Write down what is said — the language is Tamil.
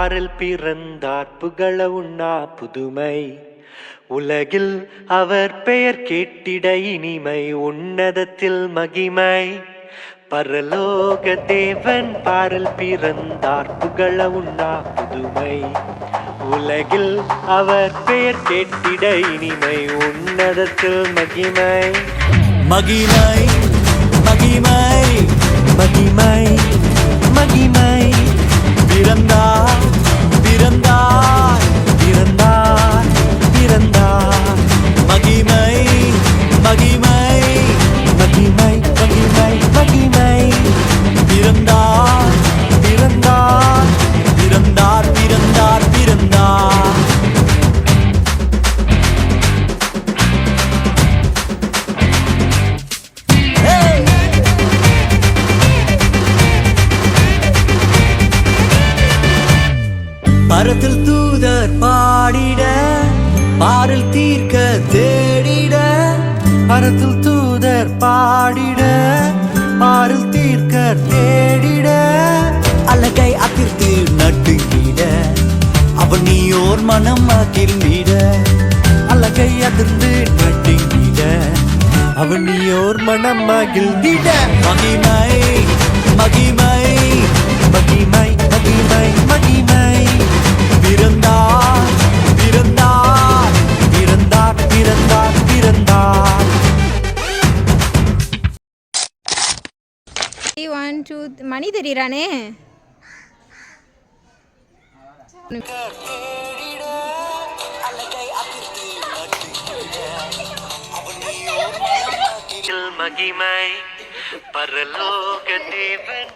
பாரில் பிறந்தார் புகழ உண்ணா புதுமை. உலகில் அவர் பெயர் கேட்டிட இனிமை, உன்னதத்தில் மகிமை. பரலோக தேவன் பாரில் பிறந்தார் புகழ உண்ணா புதுமை. உலகில் அவர் பெயர் கேட்டிட இனிமை, உன்னதத்தில் மகிமை. மகிமை மகிமை மகிமை மகிமை. பிறந்தார் பிறந்தார் பிறந்தார் பிறந்தார். மகிமை மகிமை மகிமை மகிமை மகிமை. பிறந்தார் பிறந்தார் பிறந்தார் பிறந்தார் பிறந்தார். பரத்தில் தூதர் பாடிட, பாரில் தீர்க்க தேடிட. பரத்தில் தூதர் பாடிட, பாரில் தீர்க்க தேடிட. அழகை அதிர்த்து நட்டுங்கிட, அவன் நீயோர் மனம் மகிழ்ந்திட. அழகை அதிர்ந்து நடுங்கிட, அவன் நீயோர் மனம் மகிழ்ந்திட. மகிமை மகிமை மகிமை மகிமை மகிமை. பிறந்தார் பிறந்தார் பிறந்தார் பிறந்தார் பிறந்தார். 1 2 மணி தெரியுறானே. மகிமை பரலோக தேவன்